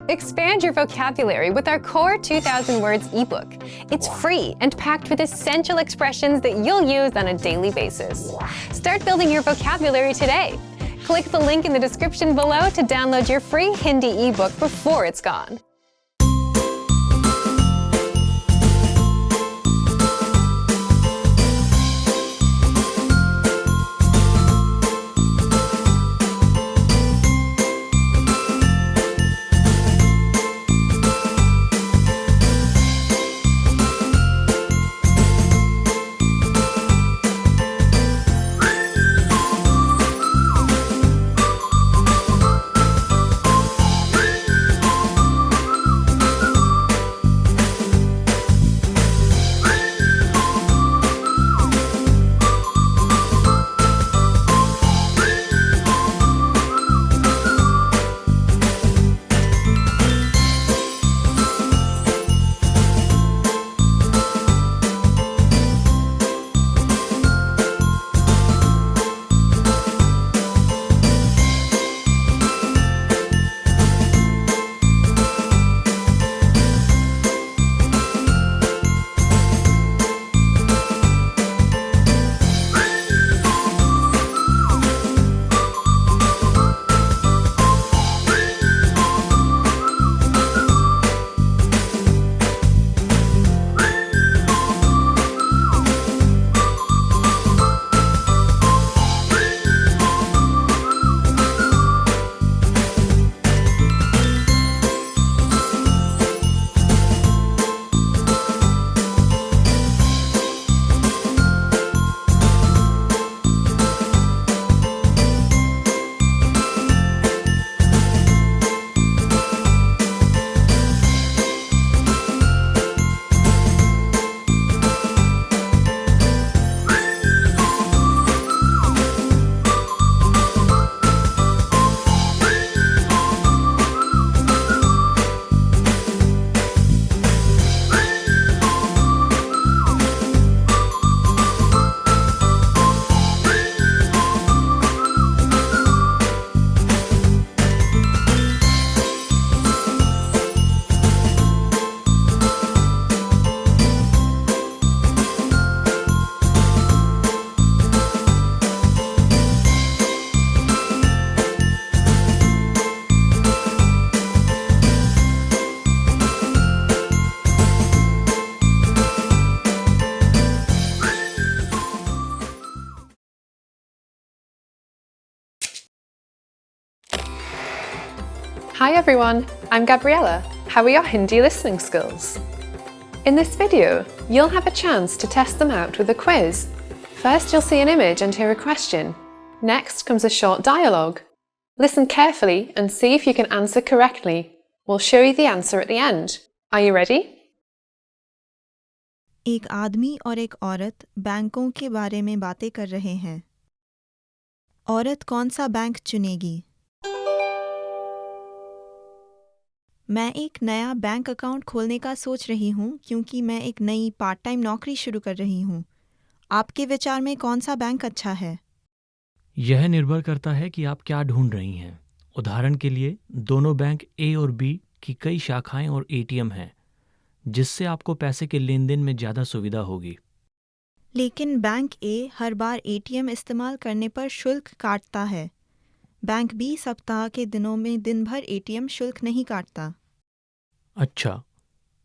Expand your vocabulary with our Core 2000 Words ebook. It's free and packed with essential expressions that you'll use on a daily basis. Start building your vocabulary today. Click the link in the description below to download your free Hindi ebook before it's gone. Hi everyone, I'm Gabriella. How are your Hindi listening skills? In this video, you'll have a chance to test them out with a quiz. First, you'll see an image and hear a question. Next comes a short dialogue. Listen carefully and see if you can answer correctly. We'll show you the answer at the end. Are you ready? एक आदमी और एक औरत बैंकों के बारे में बातें कर रहे हैं। औरत कौन सा बैंक चुनेगी? मैं एक नया बैंक अकाउंट खोलने का सोच रही हूँ क्योंकि मैं एक नई पार्ट टाइम नौकरी शुरू कर रही हूँ। आपके विचार में कौन सा बैंक अच्छा है? यह निर्भर करता है कि आप क्या ढूंढ रही हैं। उदाहरण के लिए, दोनों बैंक ए और बी की कई शाखाएं और एटीएम हैं, जिससे आपको पैसे के लेन देन में ज़्यादा सुविधा होगी। लेकिन बैंक ए हर बार एटीएम इस्तेमाल करने पर शुल्क काटता है। बैंक बी सप्ताह के दिनों में दिन भर एटीएम शुल्क नहीं काटता। अच्छा,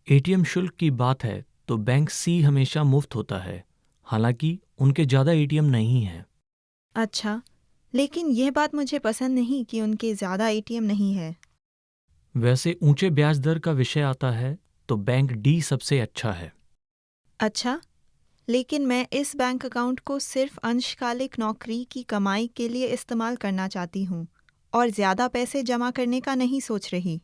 एटीएम शुल्क की बात है तो बैंक सी हमेशा मुफ्त होता है, हालांकि उनके ज़्यादा एटीएम नहीं हैं। अच्छा, लेकिन यह बात मुझे पसंद नहीं कि उनके ज़्यादा एटीएम नहीं है। वैसे ऊंचे ब्याज दर का विषय आता है तो बैंक डी सबसे अच्छा है। अच्छा, लेकिन मैं इस बैंक अकाउंट को सिर्फ अंशकालिक नौकरी की कमाई के लिए इस्तेमाल करना चाहती हूँ और ज़्यादा पैसे जमा करने का नहीं सोच रही।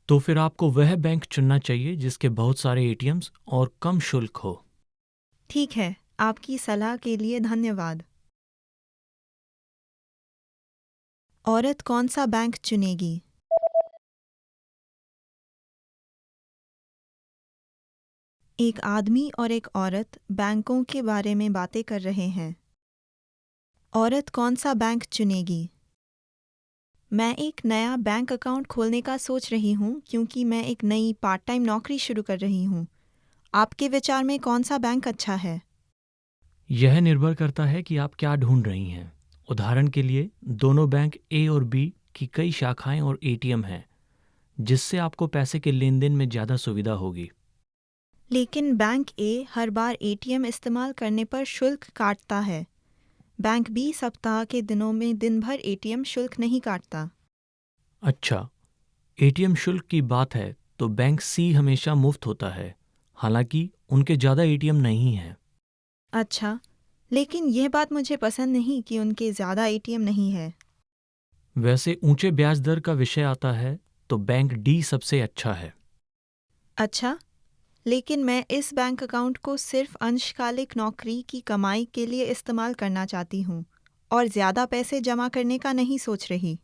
तो फिर आपको वह बैंक चुनना चाहिए जिसके बहुत सारे एटीएम्स और कम शुल्क हो। ठीक है, आपकी सलाह के लिए धन्यवाद। औरत कौन सा बैंक चुनेगी? एक आदमी और एक औरत बैंकों के बारे में बातें कर रहे हैं। औरत कौन सा बैंक चुनेगी? मैं एक नया बैंक अकाउंट खोलने का सोच रही हूँ क्योंकि मैं एक नई पार्ट टाइम नौकरी शुरू कर रही हूँ। आपके विचार में कौन सा बैंक अच्छा है? यह निर्भर करता है कि आप क्या ढूंढ रही हैं। उदाहरण के लिए, दोनों बैंक ए और बी की कई शाखाएं और एटीएम हैं, जिससे आपको पैसे के लेन देन में ज़्यादा सुविधा होगी। लेकिन बैंक ए हर बार एटीएम इस्तेमाल करने पर शुल्क काटता है। बैंक बी सप्ताह के दिनों में दिन भर एटीएम शुल्क नहीं काटता। अच्छा, एटीएम शुल्क की बात है तो बैंक सी हमेशा मुफ्त होता है, हालांकि उनके ज़्यादा एटीएम नहीं हैं। अच्छा, लेकिन यह बात मुझे पसंद नहीं कि उनके ज़्यादा एटीएम नहीं है। वैसे ऊंचे ब्याज दर का विषय आता है तो बैंक डी सबसे अच्छा है। अच्छा, लेकिन मैं इस बैंक अकाउंट को सिर्फ अंशकालिक नौकरी की कमाई के लिए इस्तेमाल करना चाहती हूँ और ज़्यादा पैसे जमा करने का नहीं सोच रही।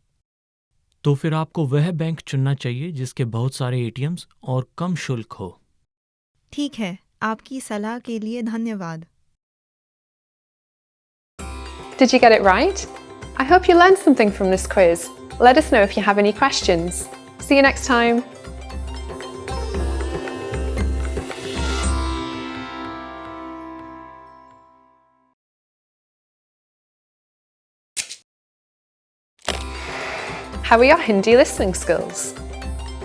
तो फिर आपको वह बैंक चुनना चाहिए जिसके बहुत सारे एटीएम्स और कम शुल्क हो। ठीक है, आपकी सलाह के लिए धन्यवाद। Did you get it right? I hope you learned something from this quiz. Let us know if you have any questions. See you next time. How are your Hindi listening skills?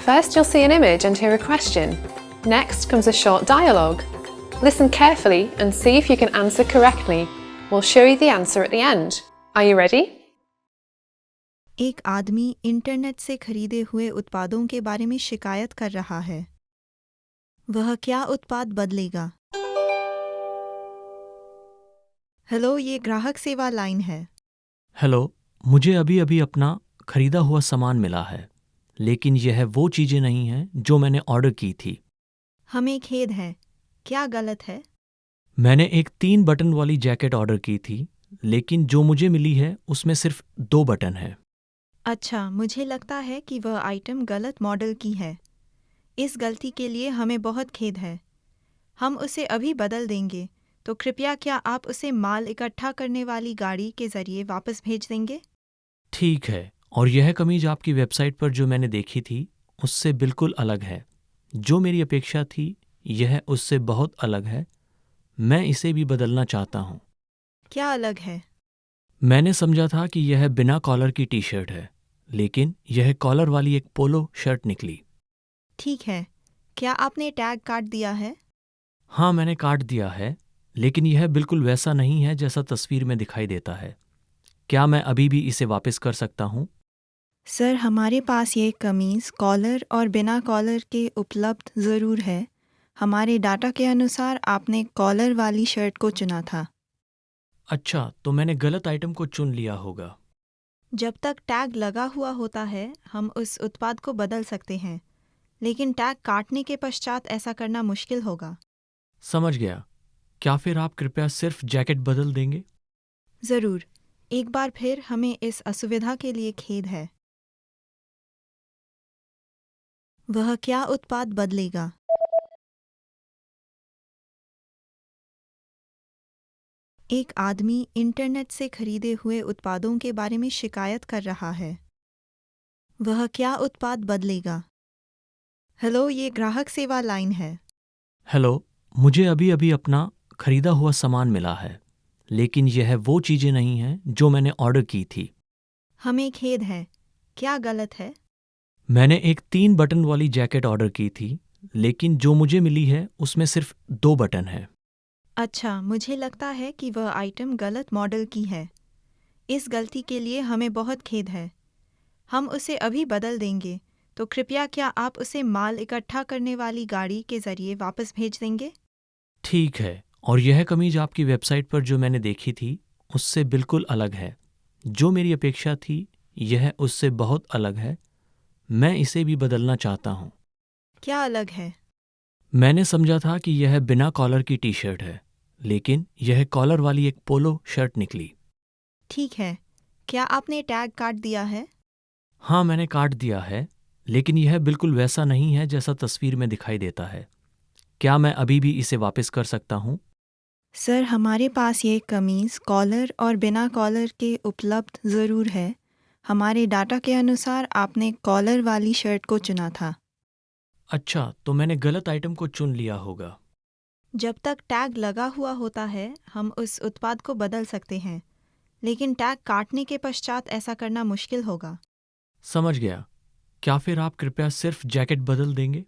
First, you'll see an image and hear a question. Next comes a short dialogue. Listen carefully and see if you can answer correctly. We'll show you the answer at the end. Are you ready? एक आदमी internet से खरीदे हुए उत्पादों के बारे में शिकायत कर रहा है। वह क्या उत्पाद बदलेगा? हेलो, ये ग्राहक सेवा लाइन है। हेलो, मुझे अभी अभी अपना खरीदा हुआ सामान मिला है, लेकिन यह वो चीज़ें नहीं हैं जो मैंने ऑर्डर की थी। हमें खेद है, क्या गलत है? मैंने एक 3 बटन वाली जैकेट ऑर्डर की थी, लेकिन जो मुझे मिली है उसमें सिर्फ 2 बटन है। अच्छा, मुझे लगता है कि वह आइटम गलत मॉडल की है। इस गलती के लिए हमें बहुत खेद है। हम उसे अभी बदल देंगे, तो कृपया क्या आप उसे माल इकट्ठा करने वाली गाड़ी के ज़रिए वापस भेज देंगे? ठीक है, और यह कमीज आपकी वेबसाइट पर जो मैंने देखी थी उससे बिल्कुल अलग है। जो मेरी अपेक्षा थी यह उससे बहुत अलग है। मैं इसे भी बदलना चाहता हूँ। क्या अलग है? मैंने समझा था कि यह बिना कॉलर की टी शर्ट है, लेकिन यह कॉलर वाली एक पोलो शर्ट निकली। ठीक है, क्या आपने टैग काट दिया है? हाँ, मैंने काट दिया है, लेकिन यह बिल्कुल वैसा नहीं है जैसा तस्वीर में दिखाई देता है। क्या मैं अभी भी इसे वापस कर सकता हूँ? सर, हमारे पास ये कमीज़ कॉलर और बिना कॉलर के उपलब्ध ज़रूर है। हमारे डाटा के अनुसार आपने कॉलर वाली शर्ट को चुना था। अच्छा, तो मैंने गलत आइटम को चुन लिया होगा। जब तक टैग लगा हुआ होता है, हम उस उत्पाद को बदल सकते हैं, लेकिन टैग काटने के पश्चात ऐसा करना मुश्किल होगा। समझ गया। क्या फिर आप कृपया सिर्फ जैकेट बदल देंगे? ज़रूर। एक बार फिर हमें इस असुविधा के लिए खेद है। वह क्या उत्पाद बदलेगा? एक आदमी इंटरनेट से खरीदे हुए उत्पादों के बारे में शिकायत कर रहा है। वह क्या उत्पाद बदलेगा? हेलो, ये ग्राहक सेवा लाइन है। हेलो, मुझे अभी अभी अपना खरीदा हुआ सामान मिला है, लेकिन यह वो चीज़ें नहीं हैं जो मैंने ऑर्डर की थी। हमें खेद है, क्या गलत है? मैंने एक 3 बटन वाली जैकेट ऑर्डर की थी, लेकिन जो मुझे मिली है उसमें सिर्फ 2 बटन है। अच्छा, मुझे लगता है कि वह आइटम गलत मॉडल की है। इस गलती के लिए हमें बहुत खेद है। हम उसे अभी बदल देंगे, तो कृपया क्या आप उसे माल इकट्ठा करने वाली गाड़ी के ज़रिए वापस भेज देंगे? ठीक है, और यह कमीज आपकी वेबसाइट पर जो मैंने देखी थी उससे बिल्कुल अलग है। जो मेरी अपेक्षा थी यह उससे बहुत अलग है। मैं इसे भी बदलना चाहता हूँ। क्या अलग है? मैंने समझा था कि यह बिना कॉलर की टी शर्ट है, लेकिन यह कॉलर वाली एक पोलो शर्ट निकली। ठीक है, क्या आपने टैग काट दिया है? हाँ, मैंने काट दिया है, लेकिन यह बिल्कुल वैसा नहीं है जैसा तस्वीर में दिखाई देता है। क्या मैं अभी भी इसे वापस कर सकता हूँ? सर, हमारे पास ये कमीज़ कॉलर और बिना कॉलर के उपलब्ध ज़रूर है। हमारे डाटा के अनुसार आपने कॉलर वाली शर्ट को चुना था। अच्छा, तो मैंने गलत आइटम को चुन लिया होगा। जब तक टैग लगा हुआ होता है, हम उस उत्पाद को बदल सकते हैं, लेकिन टैग काटने के पश्चात ऐसा करना मुश्किल होगा। समझ गया। क्या फिर आप कृपया सिर्फ जैकेट बदल देंगे?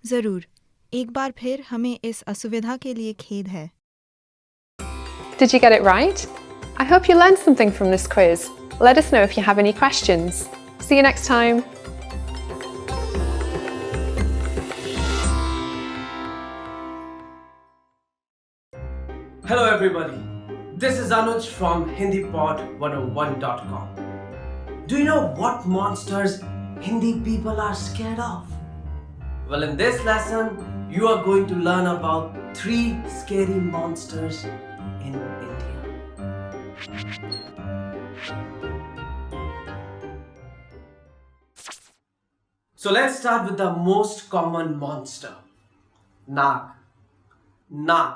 ज़रूर। एक बार फिर हमें इस असुविधा के लिए खेद है। Did you get it right? I hope you learned something from this quiz. Let us know if you have any questions. See you next time. Hello everybody, this is Anuj from HindiPod101.com. Do you know what monsters Hindi people are scared of? Well, in this lesson, you are going to learn about 3 scary monsters in India. So let's start with the most common monster, Nag. Nag.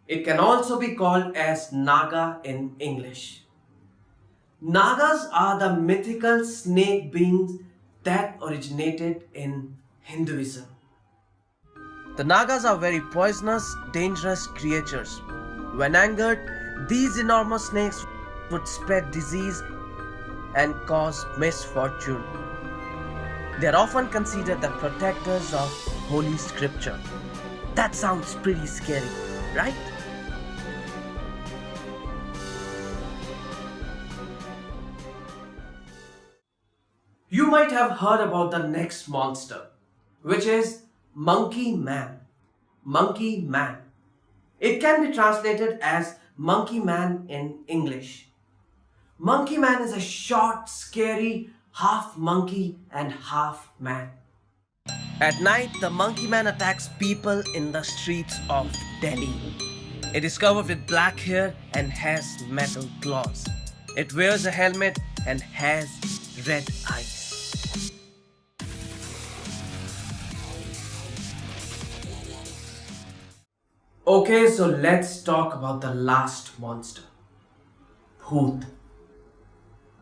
It can also be called as Naga in English. Nagas are the mythical snake beings that originated in Hinduism. The Nagas are very poisonous, dangerous creatures. When angered, these enormous snakes would spread disease and cause misfortune. They are often considered the protectors of Holy Scripture. That sounds pretty scary, right? You might have heard about the next monster, which is Monkey Man. Monkey Man. It can be translated as Monkey Man in English. Monkey Man is a short, scary, half monkey and half man. At night, the Monkey Man attacks people in the streets of Delhi. It is covered with black hair and has metal claws. It wears a helmet and has red eyes. Okay, so let's talk about the last monster. Bhoot.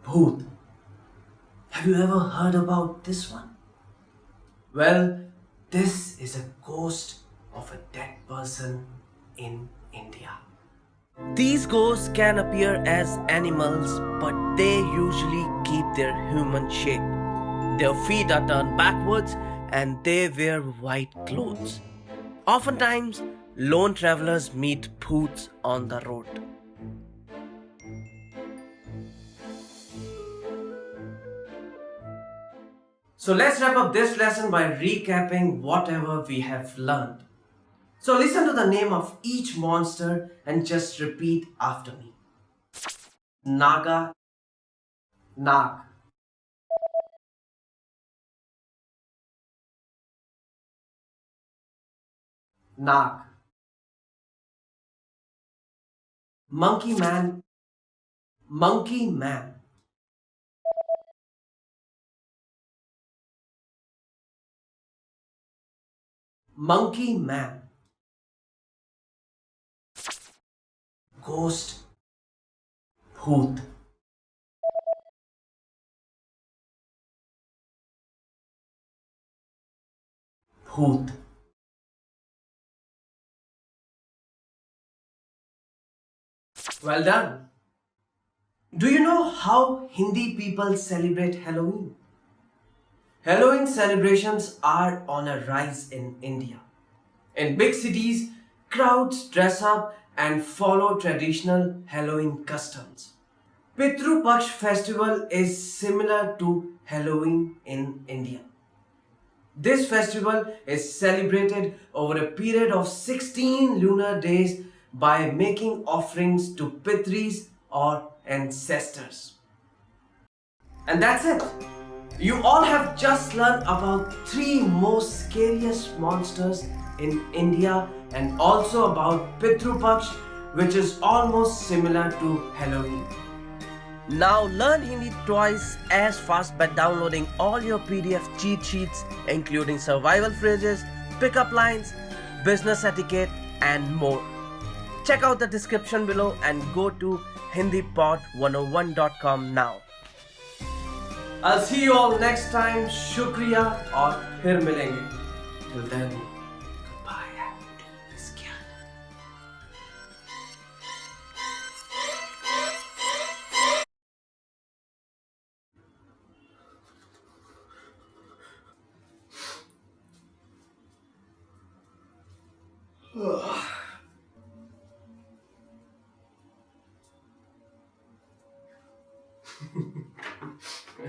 Bhoot. Have you ever heard about this one? Well, this is a ghost of a dead person in India. These ghosts can appear as animals, but they usually keep their human shape. Their feet are turned backwards and they wear white clothes. Oftentimes, lone travelers meet bhoots on the road. So let's wrap up this lesson by recapping whatever we have learned. So listen to the name of each monster and just repeat after me. Naga, Nag. Nag. Monkey Man, Monkey Man. Monkey Man. Ghost, Bhoot. Bhoot. Well done. Do you know how Hindi people celebrate Halloween? Halloween celebrations are on a rise in India. In big cities, crowds dress up and follow traditional Halloween customs. Pitru Paksh festival is similar to Halloween in India. This festival is celebrated over a period of 16 lunar days by making offerings to Pitris or ancestors. And that's it. You all have just learned about 3 most scariest monsters in India and also about Pitru Paksh, which is almost similar to Halloween. Now learn Hindi twice as fast by downloading all your PDF cheat sheets including survival phrases, pickup lines, business etiquette and more. Check out the description below and go to HindiPod101.com now. I'll see you all next time. शुक्रिया और फिर मिलेंगे. Till then, goodbye and biscuit.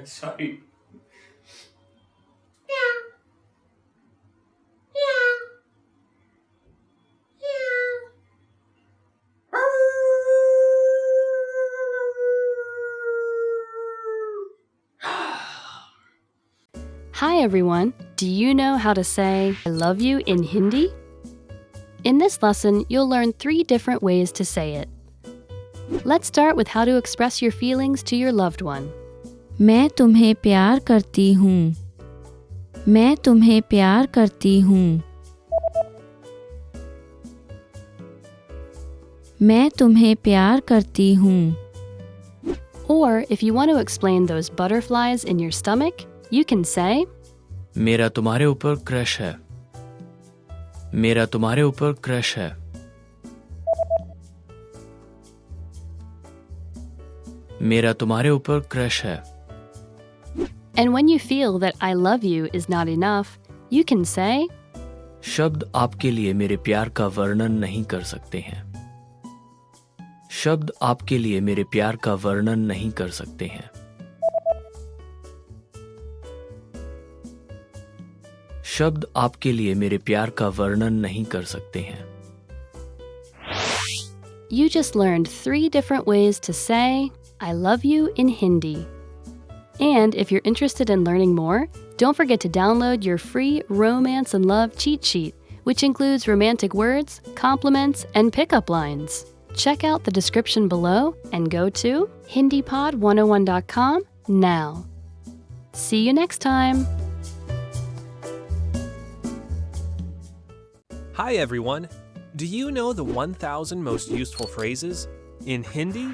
Sorry. Hi everyone! Do you know how to say I love you in Hindi? In this lesson, you'll learn 3 different ways to say it. Let's start with how to express your feelings to your loved one. मैं तुम्हें प्यार करती हूँ. मैं तुम्हें प्यार करती हूँ. मैं तुम्हें प्यार करती हूँ. Or if you want to explain those butterflies in your stomach, you can say मेरा तुम्हारे ऊपर क्रश है. मेरा तुम्हारे ऊपर क्रश है. मेरा तुम्हारे ऊपर क्रश है. And when you feel that I love you is not enough, you can say शब्द आपके लिए मेरे प्यार का वर्णन नहीं कर सकते हैं. शब्द आपके लिए मेरे प्यार का वर्णन नहीं कर सकते हैं. शब्द आपके लिए मेरे प्यार का वर्णन नहीं कर सकते हैं. You just learned 3 different ways to say I love you in Hindi. And if you're interested in learning more, don't forget to download your free Romance and Love cheat sheet, which includes romantic words, compliments, and pickup lines. Check out the description below and go to HindiPod101.com now. See you next time! Hi everyone! Do you know the 1,000 most useful phrases in Hindi?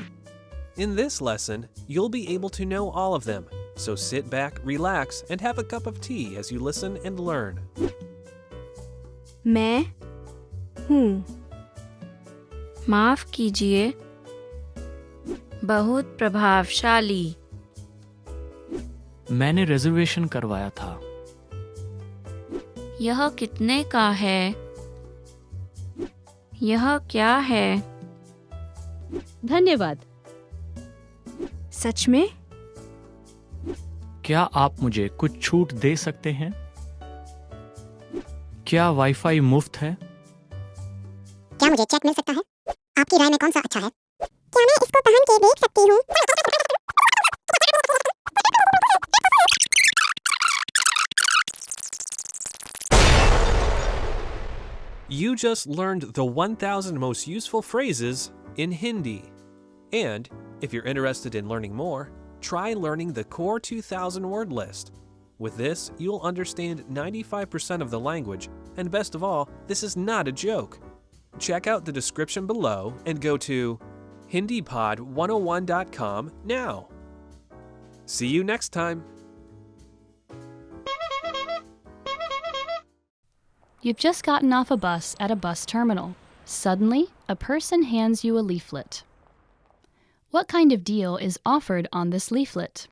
In this lesson, you'll be able to know all of them, so sit back, relax, and have a cup of tea as you listen and learn. मैं हूँ. माफ कीजिए. बहुत प्रभावशाली. मैंने reservation करवाया था. यह कितने का है? यह क्या है? धन्यवाद! सच में? क्या आप मुझे कुछ छूट दे सकते हैं? क्या वाईफाई मुफ्त है? क्या मुझे चेक मिल सकता है? आपकी राय में कौन सा अच्छा है? क्या मैं इसको पहन के देख सकती हूँ? You just learned the 1,000 most useful phrases in Hindi. And if you're interested in learning more, try learning the core 2,000 word list. With this, you'll understand 95% of the language, and best of all, this is not a joke. Check out the description below and go to HindiPod101.com now. See you next time. You've just gotten off a bus at a bus terminal. Suddenly, a person hands you a leaflet. What kind of deal is offered on this leaflet?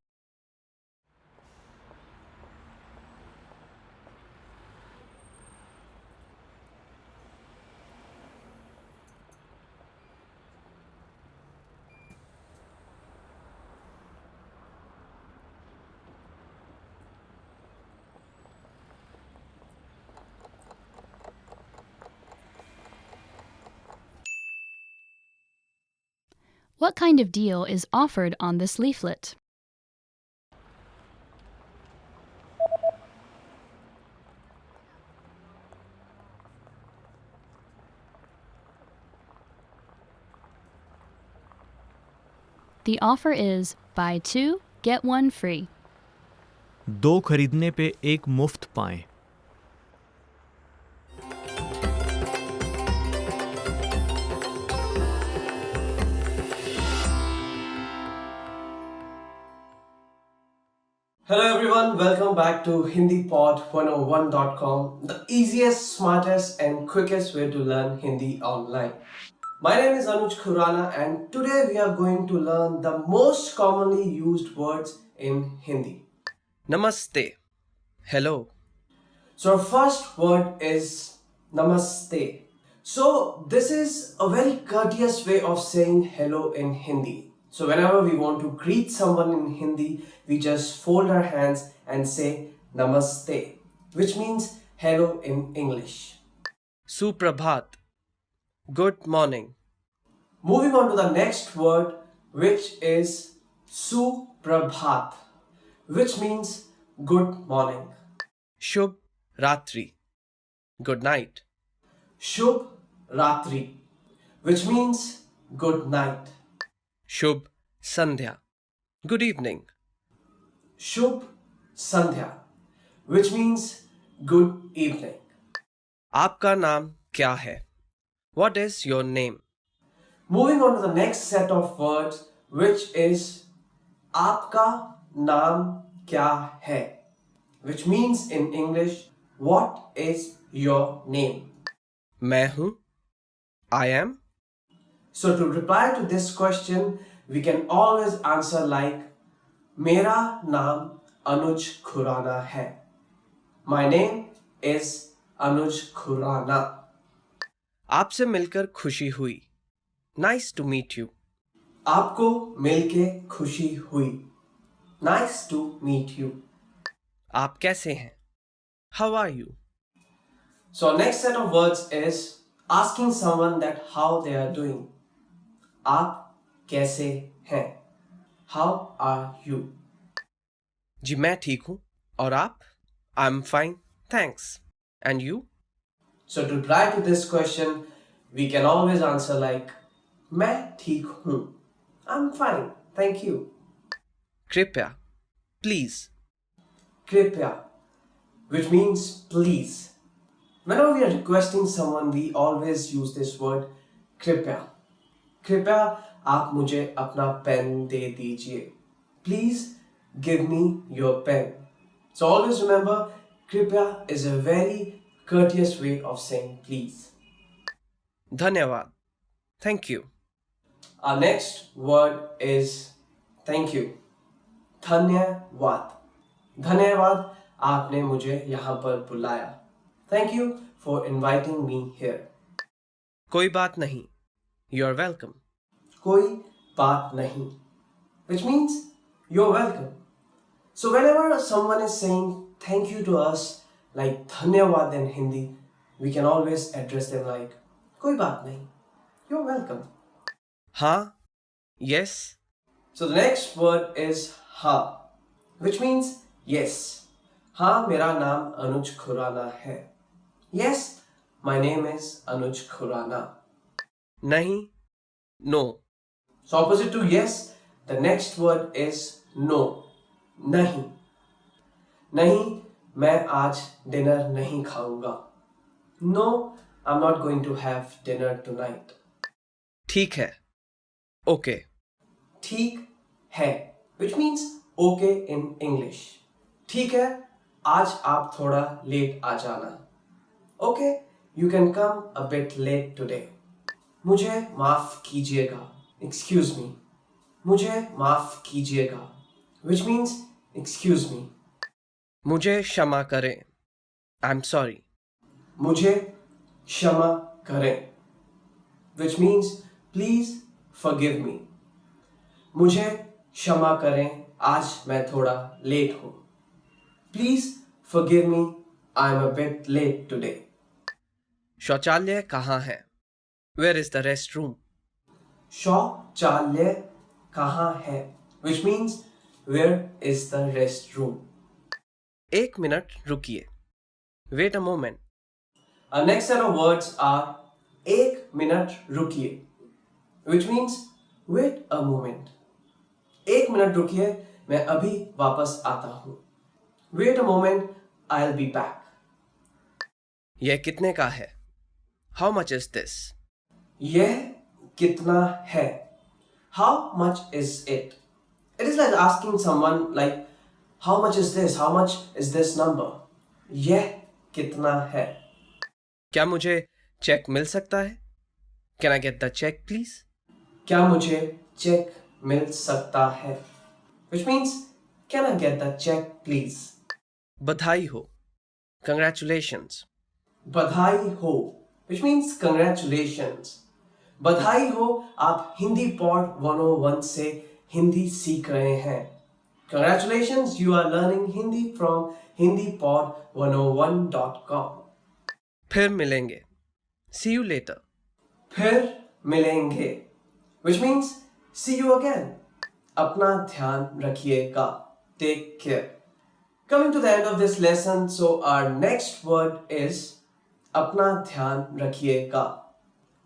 What kind of deal is offered on this leaflet? The offer is buy 2, get 1 free. 2 खरीदने पे 1 मुफ्त पाएं. Hello everyone, welcome back to HindiPod101.com, the easiest, smartest and quickest way to learn Hindi online. My name is Anuj Khurana and today we are going to learn the most commonly used words in Hindi. Namaste. Hello. So our first word is Namaste. So this is a very courteous way of saying hello in Hindi. So whenever we want to greet someone in Hindi, we just fold our hands and say Namaste, which means hello in English. Suprabhat. Good morning. Moving on to the next word, which is Suprabhat, which means good morning. Shubh Ratri. Good night. Shubh Ratri, which means good night. Shubh Sandhya. Good evening. Shubh Sandhya, which means good evening. Aapka naam kya hai? What is your name? Moving on to the next set of words, which is Aapka naam kya hai, which means in English, what is your name? मैं हूँ. I am. So to reply to this question, we can always answer like मेरा नाम अनुज खुराना है. My name is Anuj Khurana. आपसे मिलकर खुशी हुई. Nice to meet you. आपको मिलके खुशी हुई. Nice to meet you. आप कैसे हैं? How are you? So our next set of words is asking someone that how they are doing. आप कैसे हैं? How are you? जी मैं ठीक हूँ. और आप? I'm fine, thanks. And you? So to reply to this question, we can always answer like मैं ठीक हूँ. I'm fine, thank you. कृपया. Please. कृपया, which means please. Whenever we are requesting someone, we always use this word कृपया. कृपया आप मुझे अपना पेन दे दीजिए. Please give me your pen. So always remember, कृपया is a very courteous way of saying please. धन्यवाद. Thank you. Our next word is thank you. धन्यवाद. धन्यवाद आपने मुझे यहाँ पर बुलाया. Thank you for inviting me here. कोई बात नहीं. You're welcome. कोई बात नहीं, which means you're welcome. So whenever someone is saying thank you to us, like धन्यवाद in Hindi, we can always address them like कोई बात नहीं. You're welcome. हाँ. Yes. So the next word is हाँ, which means yes. हाँ मेरा नाम अनुज खुराना है. Yes, my name is Anuj Khurana. नहीं. No. So opposite to yes, the next word is no. नहीं. नहीं, मैं आज dinner नहीं खाऊंगा. No, I'm not going to have dinner tonight. ठीक है. Okay. ठीक है, which means okay in English. ठीक है, आज आप थोड़ा late आ जाना. Okay, you can come a bit late today. मुझे माफ कीजिएगा. Excuse me. मुझे माफ कीजिएगा, which means excuse me. मुझे क्षमा करें. I'm sorry. मुझे क्षमा करें, which means please forgive me. मुझे क्षमा करें, आज मैं थोड़ा लेट हूँ. Please forgive me, I'm a bit late today. शौचालय कहाँ है? Where is the restroom? शौचालय कहाँ है? Which means where is the restroom? एक मिनट रुकिए. Wait a moment. Our next set of words are एक मिनट रुकिए, which means wait a moment. एक मिनट रुकिए, मैं अभी वापस आता हूँ. Wait a moment, I'll be back. यह कितने का है? How much is this? यह कितना है? How much is it? It is like asking someone like, How much is this? How much is this number? यह कितना है? क्या मुझे चेक मिल सकता है? Can I get the check, please? क्या मुझे चेक मिल सकता है? Which means, can I get the check, please? बधाई हो. Congratulations. बधाई हो. Which means congratulations. बधाई हो, आप हिंदी पॉड 101 से हिंदी सीख रहे हैं. Congratulations, you are learning Hindi from hindipod101.com. फिर मिलेंगे. See you later. फिर मिलेंगे. Which means see you again. अपना ध्यान रखिएगा. Take care. Coming to the end of this lesson, so our next word is अपना ध्यान रखिएगा,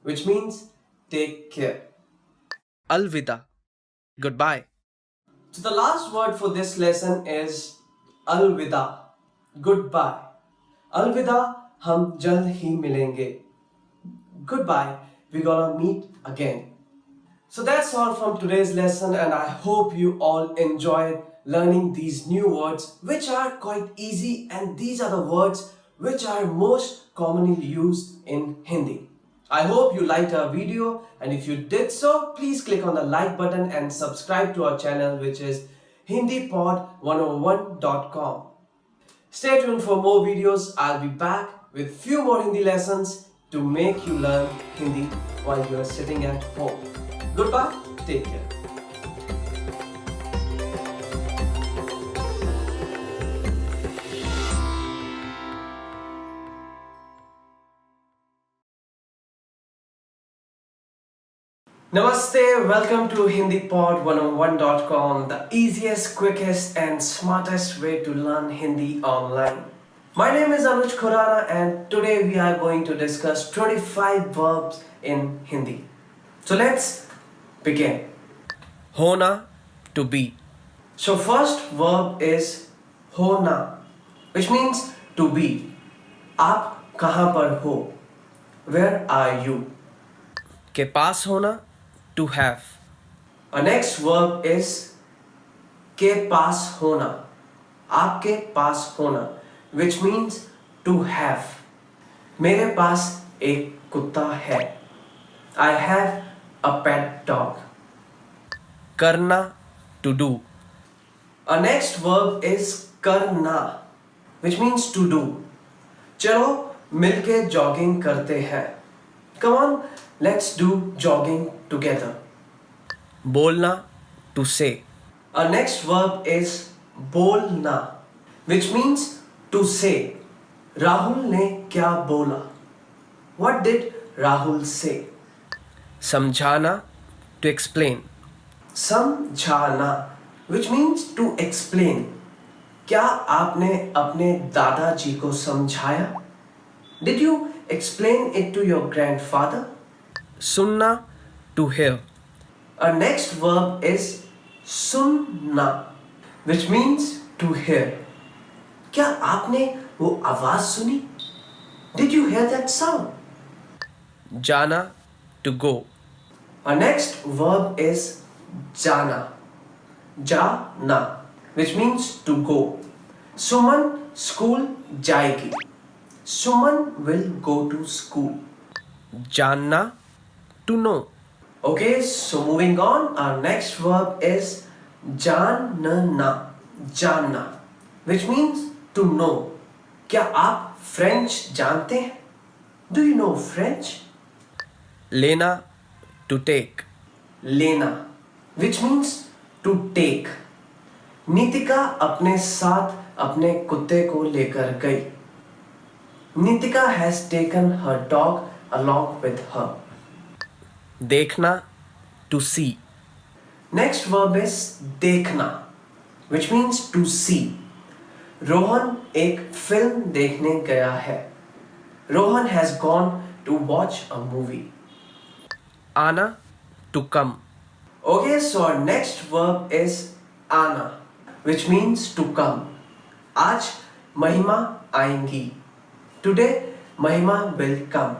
which means take care. Alvida. Goodbye. So the last word for this lesson is alvida. Goodbye. Alvida, हम जल्द ही मिलेंगे. Goodbye. We're gonna meet again. So that's all from today's lesson, and I hope you all enjoyed learning these new words, which are quite easy, and these are the words which are most commonly used in Hindi. I hope you liked our video, and if you did so, please click on the like button and subscribe to our channel, which is hindipod101.com. Stay tuned for more videos. I'll be back with few more Hindi lessons to make you learn Hindi while you are sitting at home. Goodbye. Take care. Namaste, welcome to HindiPod101.com, the easiest, quickest and smartest way to learn Hindi online. My name is Anuj Khurana, and today we are going to discuss 25 verbs in Hindi. So let's begin. Hona, to be. So first verb is hona, which means to be. आप कहाँ पर हो? Where are you? के पास होना, to have. Our next verb is के पास होना, आपके पास होना, which means to have. मेरे पास एक कुत्ता है. I have a pet dog. करना, to do. Our next verb is करना, which means to do. चलो मिलके जॉगिंग करते हैं. Come on, let's do jogging together. बोलना, to say. Our next verb is बोलना, which means to say. Rahul ने क्या बोला? What did Rahul say? समझाना, to explain. समझाना, which means to explain. क्या आपने अपने दादाजी को समझाया? Did you explain it to your grandfather? सुनना, to hear. Our next verb is सुनना, which means to hear. क्या आपने वो आवाज सुनी? Did you hear that sound? जाना, to go. Our next verb is जाना. जाना, which means to go. Suman school जाएगी. Suman will go to school. जानना, to know. Okay, so moving on, our next verb is जानना, जानना, which means to know. क्या आप French जानते हैं? Do you know French? लेना, to take. लेना, which means to take. Nitika अपने साथ अपने कुत्ते को लेकर गई. Nitika has taken her dog along with her. देखना, to see. Next verb is देखना, which means to see. Rohan एक फिल्म देखने गया है. Rohan has gone to watch a movie. आना, to come. Okay, so our next verb is आना, which means to come. आज महिमा आएंगी. Today, Mahima will come.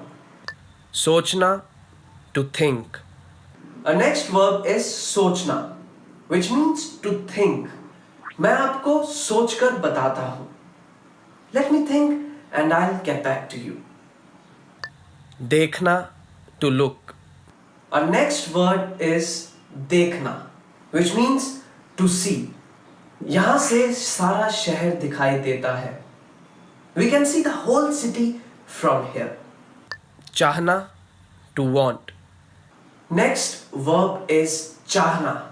सोचना, to think. Our next verb is सोचना, which means to think. मैं आपको सोचकर बताता हूं. Let me think and I'll get back to you. देखना, to look. Our next word is देखना, which means to see. यहां से सारा शहर दिखाई देता है. We can see the whole city from here. चाहना, to want. Next verb is चाहना,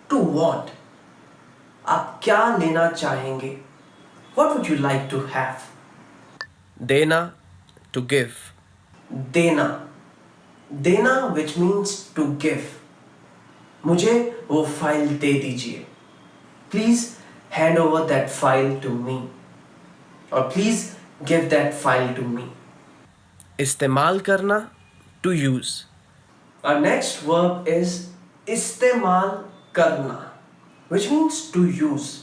to want. आप क्या लेना चाहेंगे? What would you like to have? देना, to give. देना, देना which means to give. मुझे वो फाइल दे दीजिए. Please hand over that file to me. Or please give that file to me. इस्तेमाल करना, to use. Our next verb is इस्तेमाल करना, which means to use.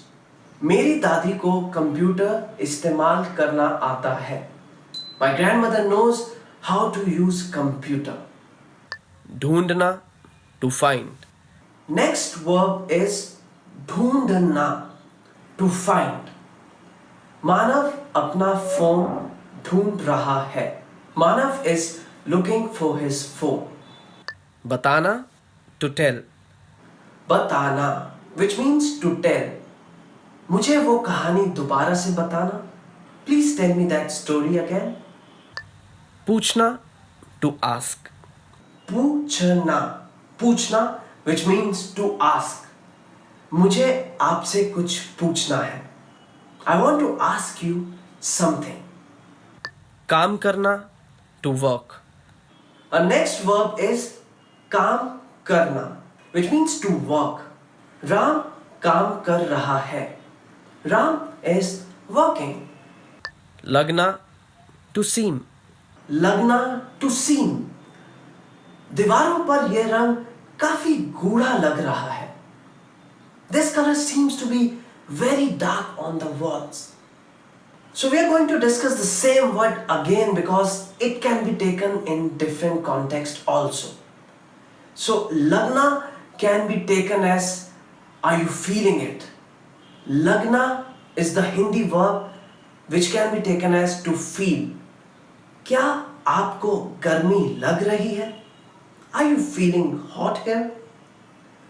मेरी दादी को कंप्यूटर इस्तेमाल करना आता है. My grandmother knows how to use computer. ढूंढना, to find. Next verb is ढूंढना, to find. मानव अपना फोन ढूंढ रहा है. मानव is looking for his phone. बताना, to tell. बताना, which means to tell. मुझे वो कहानी दोबारा से बताना. Please tell me that story again. पूछना, to ask. पूछना, पूछना, which means to ask. मुझे आपसे कुछ पूछना है. I want to ask you something. काम करना, to work. Our next verb is काम करना, which means to work. Ram काम कर रहा है. Ram is working. लगना, to seem. लगना, to seem. दीवारों पर यह रंग काफी गूढ़ा लग रहा है. This color seems to be very dark on the walls. So we are going to discuss the same word again because it can be taken in different context also. So lagna can be taken as are you feeling it? Lagna is the Hindi verb which can be taken as to feel. क्या आपको गर्मी लग रही है? Are you feeling hot here?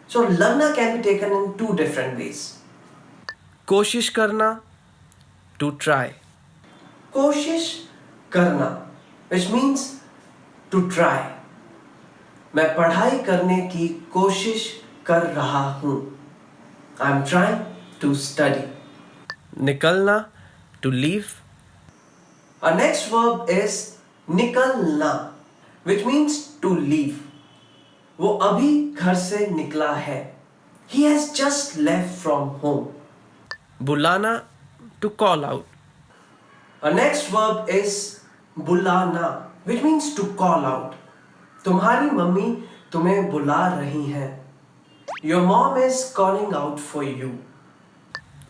So lagna can be taken in two different ways. कोशिश करना, to try. कोशिश करना, which means to try. मैं पढ़ाई करने की कोशिश कर रहा हूं. I'm trying to study. निकलना, to leave. Our next verb is निकलना, which means to leave. वो अभी घर से निकला है. He has just left from home. बुलाना, to call out. Our next verb is बुलाना, which means to call out. तुम्हारी मम्मी तुम्हें बुला रही हैं. Your mom is calling out for you.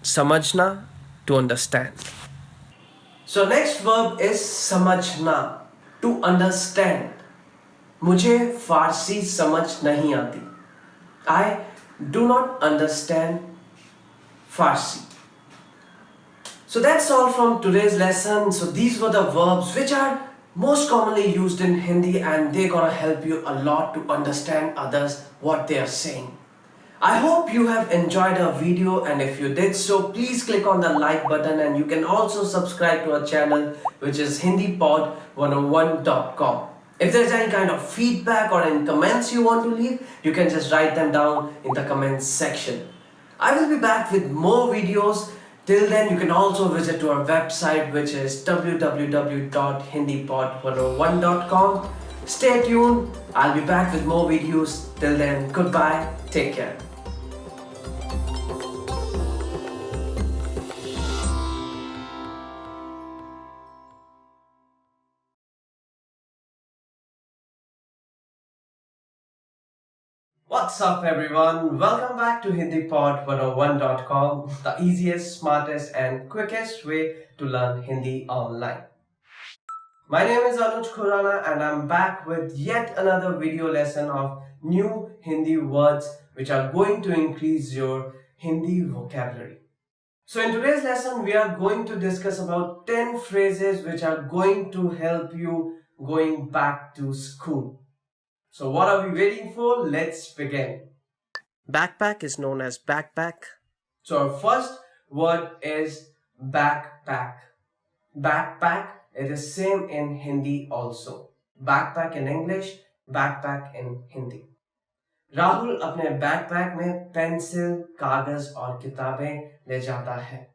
समझना, to understand. So next verb is समझना, to understand. मुझे फारसी समझ नहीं आती. I do not understand Farsi. So that's all from today's lesson. So these were the verbs which are most commonly used in Hindi and they're gonna help you a lot to understand others what they are saying. I hope you have enjoyed our video, and if you did so, please click on the like button, and you can also subscribe to our channel which is hindipod101.com. If there's any kind of feedback or any comments you want to leave, you can just write them down in the comments section. I will be back with more videos. Till then, you can also visit to our website which is www.hindipod101.com. Stay tuned. I'll be back with more videos. Till then, goodbye. Take care. What's up everyone? Welcome back to HindiPod101.com, the easiest, smartest and quickest way to learn Hindi online. My name is Anuj Khurana and I'm back with yet another video lesson of new Hindi words which are going to increase your Hindi vocabulary. So in today's lesson, we are going to discuss about 10 phrases which are going to help you going back to school. So what are we waiting for? Let's begin. Backpack is known as backpack. So our first word is backpack. Backpack, it is same in Hindi also. Backpack in English, backpack in Hindi. Rahul अपने backpack में pencil, कागज और किताबें ले जाता है.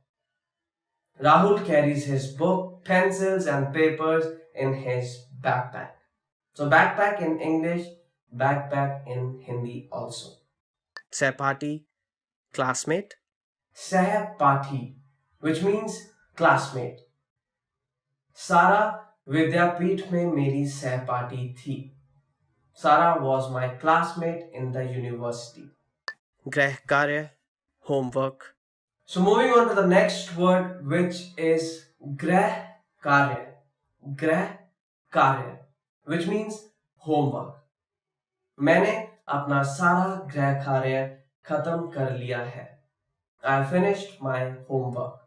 Rahul carries his book, pencils and papers in his backpack. So backpack in English, backpack in Hindi also. Sahpati, classmate. Sahpati, which means classmate. Sara विद्यापीठ में मेरी सहपाठी थी. Sara was my classmate in the university. Grah karya, homework. So moving on to the next word, which is grah karya. Grah karya, which means homework. मैंने अपना सारा गृह कार्य खत्म कर लिया है. I finished my homework.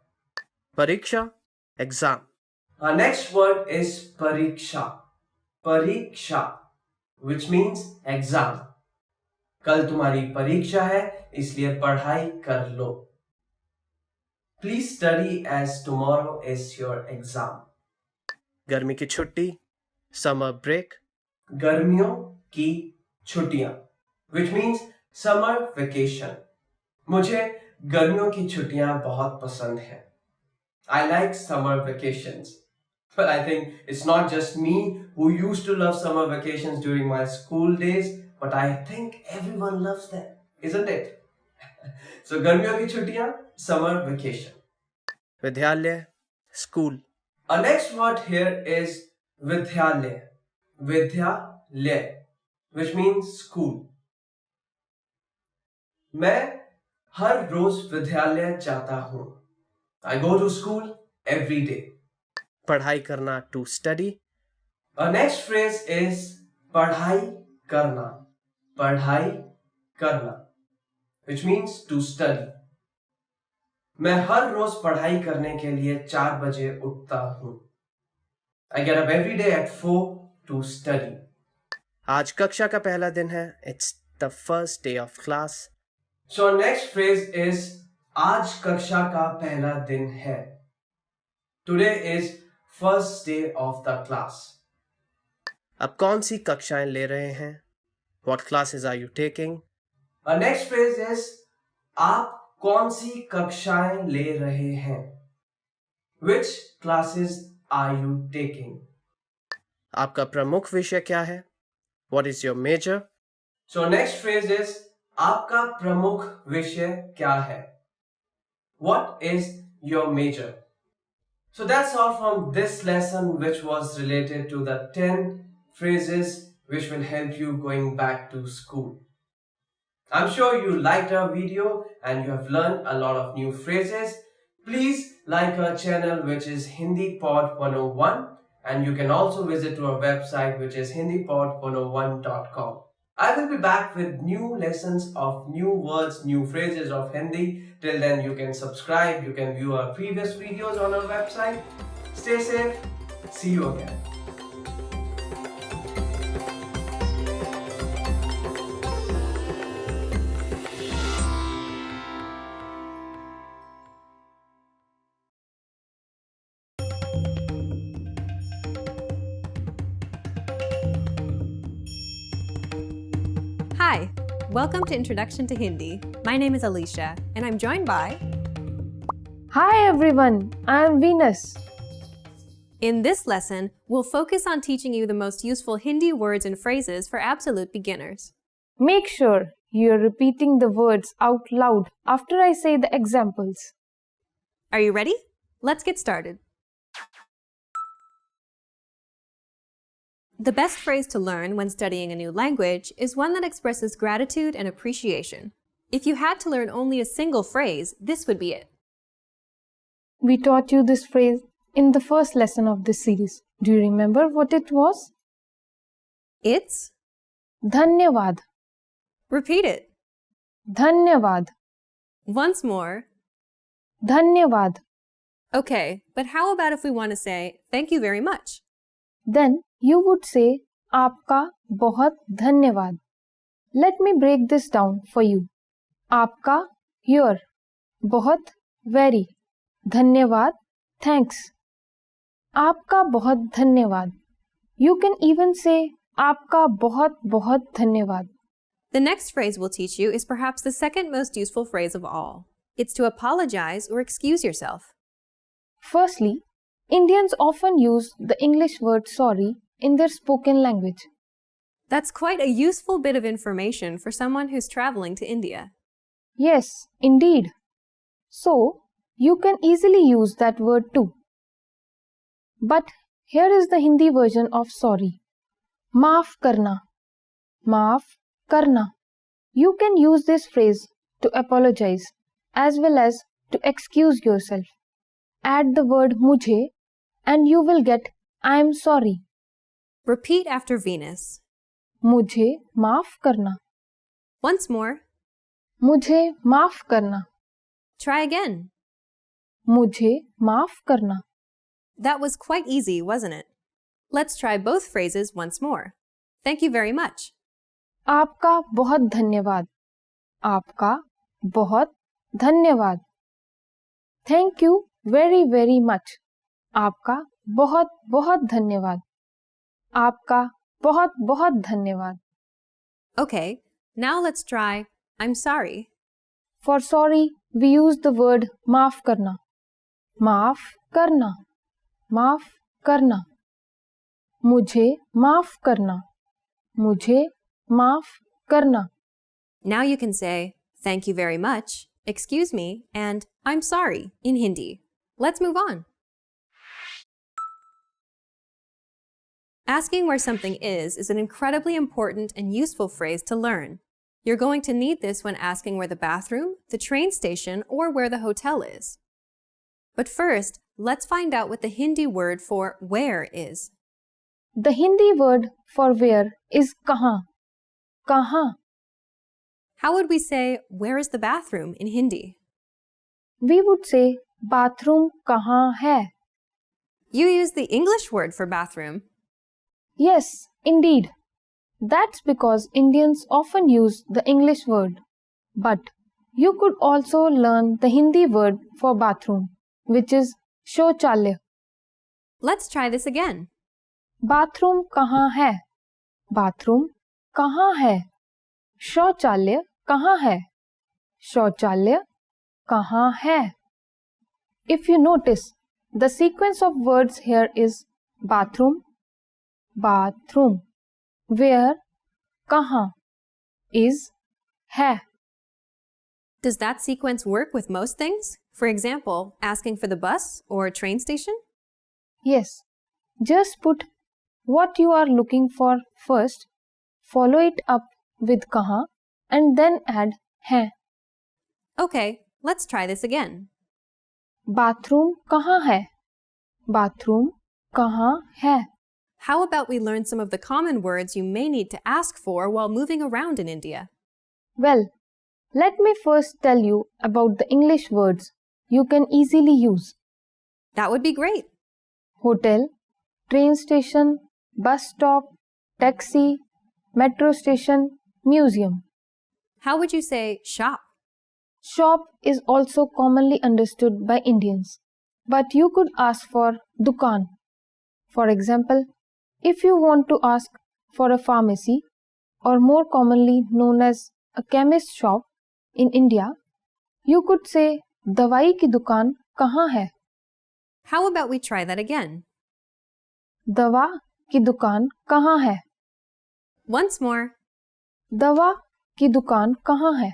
Pariksha, exam. Our next word is pariksha. Pariksha, which means exam. कल तुम्हारी परीक्षा है, इसलिए पढ़ाई कर लो. Please study as tomorrow is your exam. गर्मी की छुट्टी, summer break. गर्मियों की छुट्टियां, which means summer vacation. मुझे गर्मियों की छुट्टियां बहुत पसंद हैं. I like summer vacations. But I think it's not just me who used to love summer vacations during my school days, but I think everyone loves them, isn't it? So गर्मियों की छुट्टियां, summer vacation. विद्यालय, school. Our next word here is vidyalaya. Vidyalaya, which means school. मैं हर रोज विद्यालय जाता हूँ. I go to school every day. पढ़ाई करना, to study. Our next phrase is पढ़ाई करना. पढ़ाई करना, which means to study. मैं हर रोज पढ़ाई करने के लिए 4 बजे उठता हूँ. I get up every day at 4 to study. आज कक्षा का पहला दिन है. It's the first day of class. So our next phrase is आज कक्षा का पहला दिन है. Today is first day of the class. अब कौन सी कक्षाएं ले रहे हैं? What classes are you taking? Our next phrase is आप कौन सी कक्षाएं ले रहे हैं? Which classes are you taking? आपका प्रमुख विषय क्या है? What is your major? So next phrase is आपका प्रमुख विषय क्या है? What is your major? So that's all from this lesson, which was related to the 10 phrases which will help you going back to school. I'm sure you liked our video and you have learned a lot of new phrases. Please like our channel, which is Hindi Pod 101, and you can also visit to our website, which is hindipod101.com. I will be back with new lessons of new words, new phrases of Hindi. Till then, you can subscribe, you can view our previous videos on our website. Stay safe. See you again. Hi, welcome to Introduction to Hindi. My name is Alicia, and I'm joined by... Hi everyone, I am Venus. In this lesson, we'll focus on teaching you the most useful Hindi words and phrases for absolute beginners. Make sure you're repeating the words out loud after I say the examples. Are you ready? Let's get started. The best phrase to learn when studying a new language is one that expresses gratitude and appreciation. If you had to learn only a single phrase, this would be it. We taught you this phrase in the first lesson of this series. Do you remember what it was? It's Dhanyavad. Repeat it. Dhanyavad. Once more. धन्यवाद. Okay, but how about if we want to say thank you very much? Then you would say आपका बहुत धन्यवाद. Let me break this down for you. आपका your, बहुत very, धन्यवाद thanks. आपका बहुत धन्यवाद. You can even say आपका बहुत बहुत धन्यवाद. The next phrase we'll teach you is perhaps the second most useful phrase of all. It's to apologize or excuse yourself. Firstly, Indians often use the English word sorry in their spoken language. That's quite a useful bit of information for someone who's traveling to India. Yes, indeed. So, you can easily use that word too. But here is the Hindi version of sorry. माफ करना. माफ करना. You can use this phrase to apologize as well as to excuse yourself. Add the word मुझे and you will get I am sorry. Repeat after Venus. मुझे माफ करना. Once more. मुझे माफ करना. Try again. मुझे माफ करना. That was quite easy, wasn't it? Let's try both phrases once more. Thank you very much. आपका बहुत धन्यवाद. आपका बहुत धन्यवाद. Thank you very very much. आपका बहुत बहुत धन्यवाद. आपका बहुत बहुत धन्यवाद. Okay, now let's try I'm sorry. For sorry, we use the word माफ करना. माफ करना. माफ करना. मुझे माफ करना. मुझे माफ करना. Now you can say thank you very much, excuse me, and I'm sorry in Hindi. Let's move on. Asking where something is an incredibly important and useful phrase to learn. You're going to need this when asking where the bathroom, the train station, or where the hotel is. But first, let's find out what the Hindi word for where is. The Hindi word for where is kahan. Kahan. How would we say where is the bathroom in Hindi? We would say bathroom kahan hai. You use the English word for bathroom. Yes, indeed. That's because Indians often use the English word. But you could also learn the Hindi word for bathroom, which is शौचालय. Let's try this again. Bathroom कहाँ है? Bathroom कहाँ है? शौचालय कहाँ है? शौचालय कहाँ है? If you notice, the sequence of words here is bathroom, bathroom, where, कहाँ, is, है. Does that sequence work with most things? For example, asking for the bus or train station? Yes. Just put what you are looking for first, follow it up with kahan, and then add hai. Okay, let's try this again. Bathroom kahan hai? Bathroom kahan hai? How about we learn some of the common words you may need to ask for while moving around in India? Well, let me first tell you about the English words you can easily use. That would be great. Hotel, train station, bus stop, taxi, metro station, museum. How would you say shop? Shop is also commonly understood by Indians, but you could ask for dukaan. For example, if you want to ask for a pharmacy, or more commonly known as a chemist shop in India, you could say दवाई की दुकान कहाँ है? How about we try that again? दवा की दुकान कहाँ है? Once more. दवा की दुकान कहाँ है?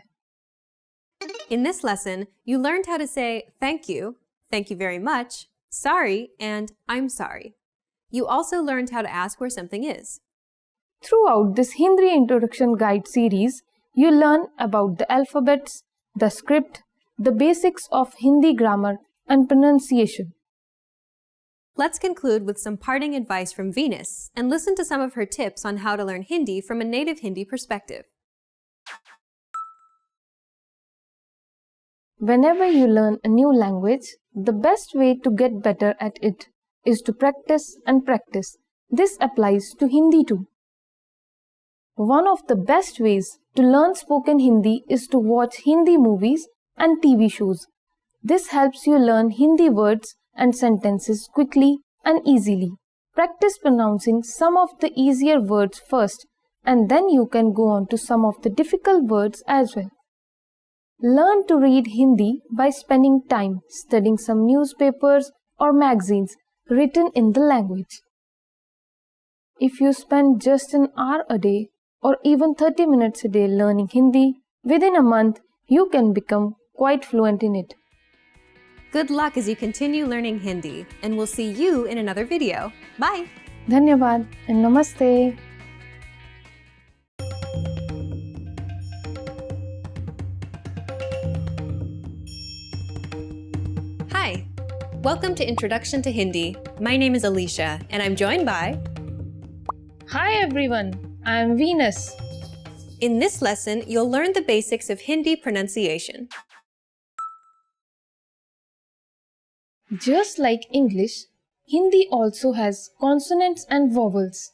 In this lesson, you learned how to say thank you very much, sorry, and I'm sorry. You also learned how to ask where something is. Throughout this Hindi Introduction Guide series, you learn about the alphabets, the script, the basics of Hindi grammar and pronunciation. Let's conclude with some parting advice from Venus and listen to some of her tips on how to learn Hindi from a native Hindi perspective. Whenever you learn a new language, the best way to get better at it is to practice and practice. This applies to Hindi too. One of the best ways to learn spoken Hindi is to watch Hindi movies and TV shows. This helps you learn Hindi words and sentences quickly and easily. Practice pronouncing some of the easier words first, and then you can go on to some of the difficult words as well. Learn to read Hindi by spending time studying some newspapers or magazines written in the language. If you spend just an hour a day or even 30 minutes a day learning Hindi, within a month you can become quite fluent in it. Good luck as you continue learning Hindi, and we'll see you in another video. Bye! Dhanyavad and Namaste. Hi! Welcome to Introduction to Hindi. My name is Alicia, and I'm joined by... Hi everyone, I am Venus. In this lesson, you'll learn the basics of Hindi pronunciation. Just like English, Hindi also has consonants and vowels.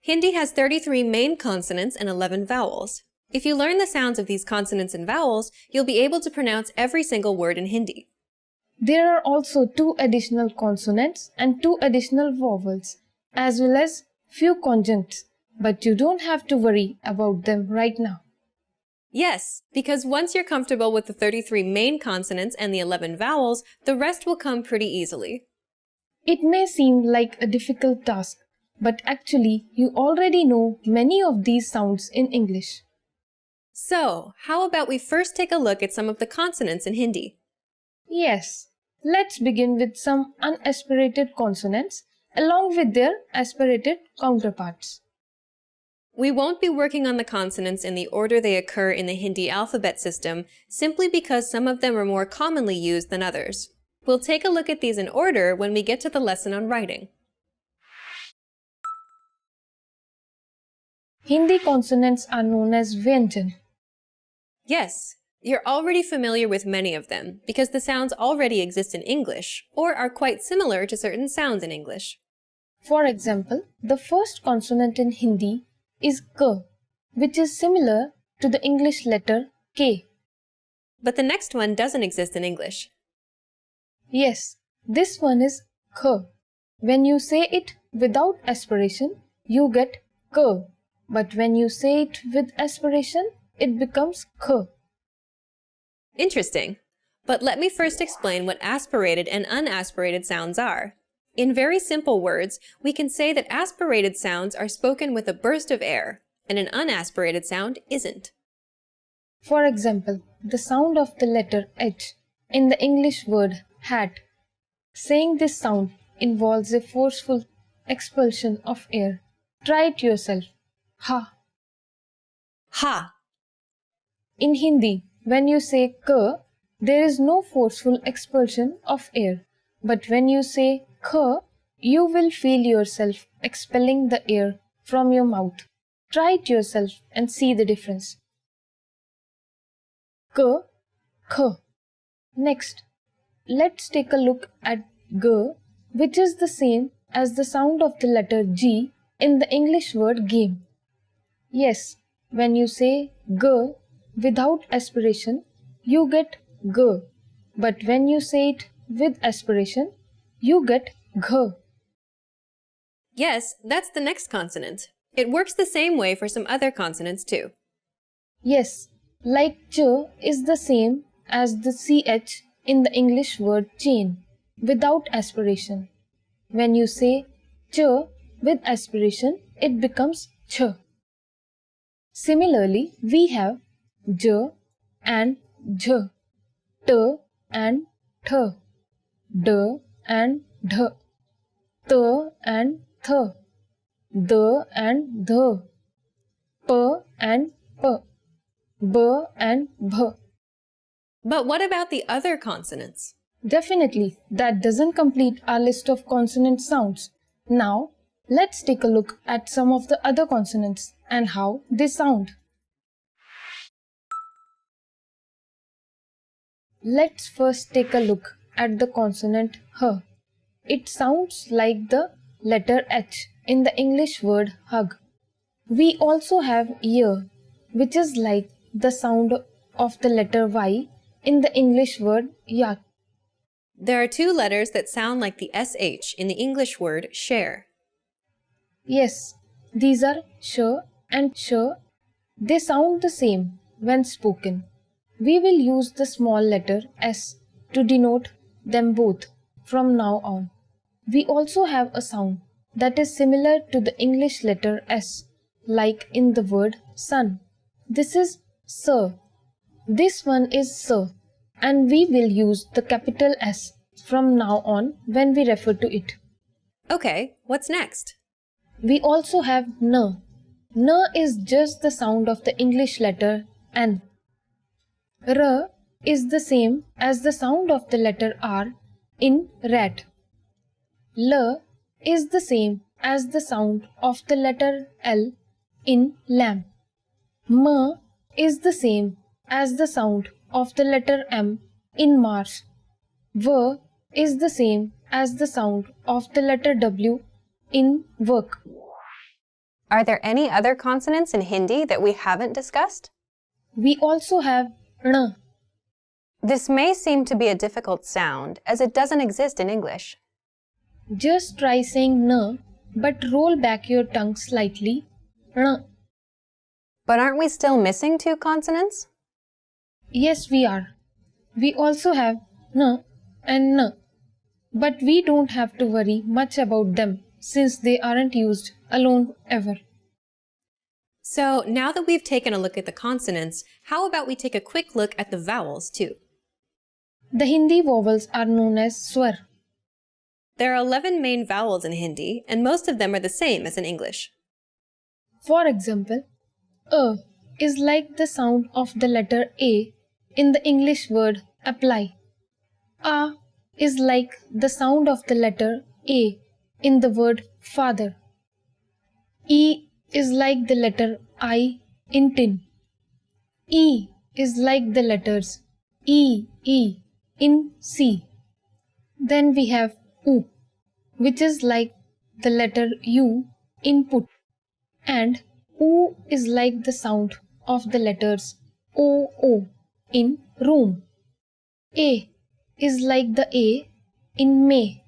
Hindi has 33 main consonants and 11 vowels. If you learn the sounds of these consonants and vowels, you'll be able to pronounce every single word in Hindi. There are also 2 additional consonants and 2 additional vowels, as well as few conjuncts, but you don't have to worry about them right now. Yes, because once you're comfortable with the 33 main consonants and the 11 vowels, the rest will come pretty easily. It may seem like a difficult task, but actually you already know many of these sounds in English. So, how about we first take a look at some of the consonants in Hindi? Yes, let's begin with some unaspirated consonants along with their aspirated counterparts. We won't be working on the consonants in the order they occur in the Hindi alphabet system, simply because some of them are more commonly used than others. We'll take a look at these in order when we get to the lesson on writing. Hindi consonants are known as Vyanjan. Yes, you're already familiar with many of them because the sounds already exist in English or are quite similar to certain sounds in English. For example, the first consonant in Hindi is K, which is similar to the English letter K. But the next one doesn't exist in English. Yes, this one is K. When you say it without aspiration, you get K. But when you say it with aspiration, it becomes K. Interesting. But let me first explain what aspirated and unaspirated sounds are. In very simple words, we can say that aspirated sounds are spoken with a burst of air, and an unaspirated sound isn't. For example, the sound of the letter H in the English word hat. Saying this sound involves a forceful expulsion of air. Try it yourself. Ha. Ha. In Hindi, when you say K, there is no forceful expulsion of air. But when you say K, you will feel yourself expelling the air from your mouth. Try it yourself and see the difference. K, K. Next, let's take a look at G, which is the same as the sound of the letter G in the English word game. Yes, when you say G without aspiration, you get G. But when you say it with aspiration, you get G. Yes, that's the next consonant. It works the same way for some other consonants too. Yes, like Ch is the same as the CH in the English word chain, without aspiration. When you say Ch with aspiration, it becomes Ch. Similarly, we have J and J, T and Th, D and Dh, T and Th, D and Dh, P and P, B and Bh. But what about the other consonants? Definitely, that doesn't complete our list of consonant sounds. Now, let's take a look at some of the other consonants and how they sound. Let's first take a look at the consonant H. It sounds like the letter H in the English word hug. We also have Y, which is like the sound of the letter Y in the English word yak. There are two letters that sound like the SH in the English word share. Yes, these are sh and sh. They sound the same when spoken. We will use the small letter S to denote them both from now on. We also have a sound that is similar to the English letter S, like in the word sun. This is S. This one is S, and we will use the capital S from now on when we refer to it. Okay, what's next? We also have N. N is just the sound of the English letter N. R is the same as the sound of the letter R in rat. L is the same as the sound of the letter L in lamb. M is the same as the sound of the letter M in marsh. V is the same as the sound of the letter W in work. Are there any other consonants in Hindi that we haven't discussed? We also have N. This may seem to be a difficult sound as it doesn't exist in English. Just try saying N, but roll back your tongue slightly. N. But aren't we still missing two consonants? Yes, we are. We also have N and N, but we don't have to worry much about them since they aren't used alone ever. So now that we've taken a look at the consonants, how about we take a quick look at the vowels too? The Hindi vowels are known as swar. There are 11 main vowels in Hindi, and most of them are the same as in English. For example, A is like the sound of the letter A in the English word apply. A is like the sound of the letter A in the word father. E is like the letter I in tin. E is like the letters E in sea. Then we have U, which is like the letter U in put. And U is like the sound of the letters O in room. A is like the A in May.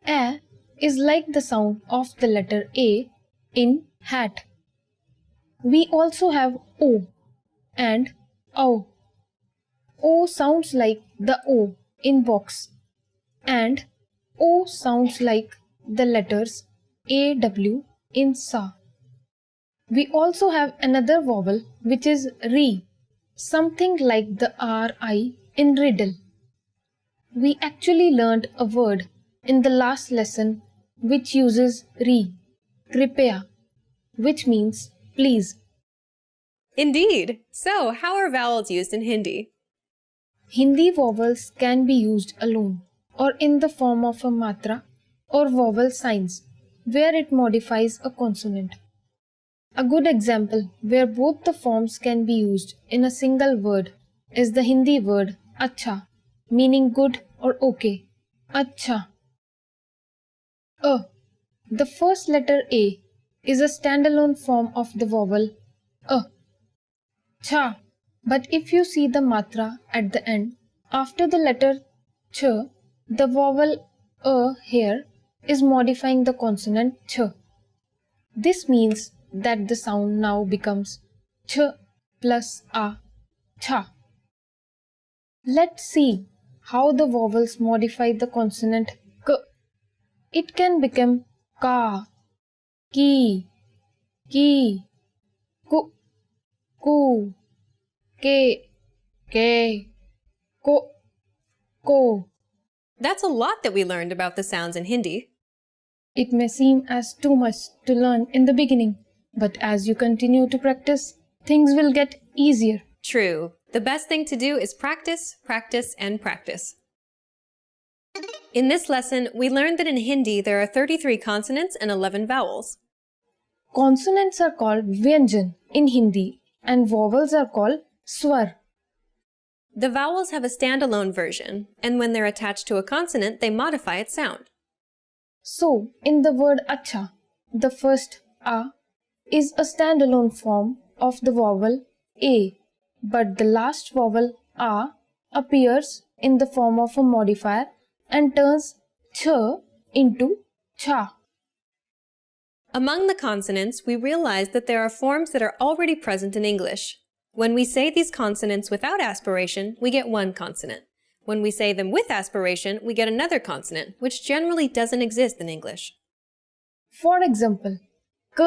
A is like the sound of the letter A in hat. We also have O and O. O sounds like the O in box, and O sounds like the letters AW in sa. We also have another vowel which is Ri, something like the RI in riddle. We actually learned a word in the last lesson which uses Ri, Kripaya, which means please. Indeed! So, how are vowels used in Hindi? Hindi vowels can be used alone or in the form of a matra or vowel signs where it modifies a consonant. A good example where both the forms can be used in a single word is the Hindi word acha, meaning good or okay. Acha. A. The first letter A is a standalone form of the vowel A. Cha. But if you see the matra at the end, after the letter ch, the vowel A here is modifying the consonant ch. This means that the sound now becomes ch plus a, cha. Let's see how the vowels modify the consonant k. It can become ka, ki, ku, ke, ko. That's a lot that we learned about the sounds in Hindi. It may seem as too much to learn in the beginning, but as you continue to practice, things will get easier. True. The best thing to do is practice, practice, and practice. In this lesson, we learned that in Hindi there are 33 consonants and 11 vowels. Consonants are called vyanjan in Hindi and vowels are called swar. The vowels have a standalone version, and when they're attached to a consonant, they modify its sound. So, in the word acha, the first a is a standalone form of the vowel a, but the last vowel a appears in the form of a modifier and turns ch into cha. Among the consonants, we realize that there are forms that are already present in English. When we say these consonants without aspiration, we get one consonant. When we say them with aspiration, we get another consonant, which generally doesn't exist in English. For example, k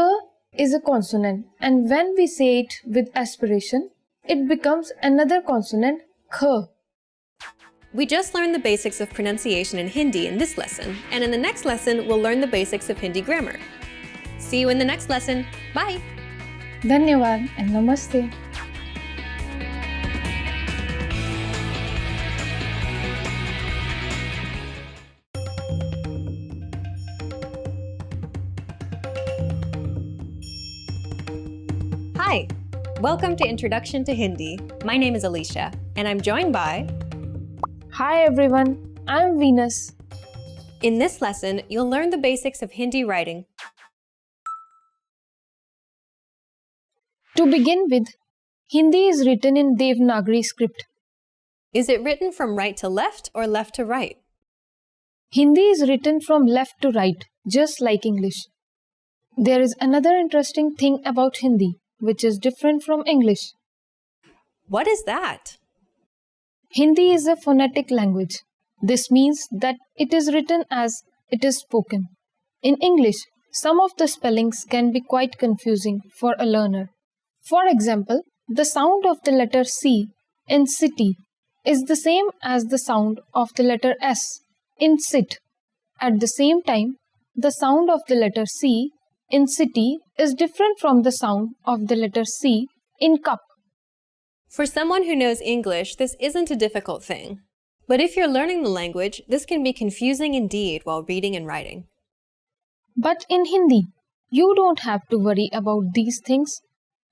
is a consonant, and when we say it with aspiration, it becomes another consonant kh. We just learned the basics of pronunciation in Hindi in this lesson, and in the next lesson, we'll learn the basics of Hindi grammar. See you in the next lesson. Bye! Dhanyawad and namaste. Hi! Welcome to Introduction to Hindi. My name is Alicia, and I'm joined by... Hi everyone, I'm Venus. In this lesson, you'll learn the basics of Hindi writing. To begin with, Hindi is written in Devanagari script. Is it written from right to left or left to right? Hindi is written from left to right, just like English. There is another interesting thing about Hindi, which is different from English. What is that? Hindi is a phonetic language. This means that it is written as it is spoken. In English, some of the spellings can be quite confusing for a learner. For example, the sound of the letter C in city is the same as the sound of the letter S in sit. At the same time, the sound of the letter C in city is different from the sound of the letter C in cup. For someone who knows English, this isn't a difficult thing. But if you're learning the language, this can be confusing indeed while reading and writing. But in Hindi, you don't have to worry about these things.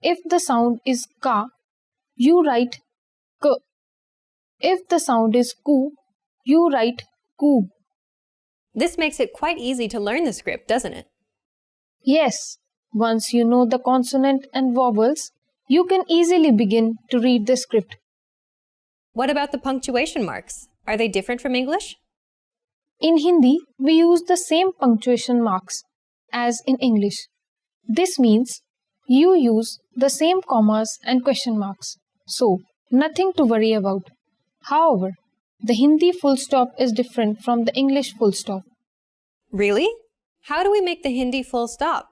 If the sound is ka, you write k. If the sound is ku, you write ku. This makes it quite easy to learn the script, doesn't it? Yes, once you know the consonant and vowels, you can easily begin to read the script. What about the punctuation marks? Are they different from English? In Hindi, we use the same punctuation marks as in English. This means you use the same commas and question marks, so nothing to worry about. However, the Hindi full stop is different from the English full stop. Really? How do we make the Hindi full stop?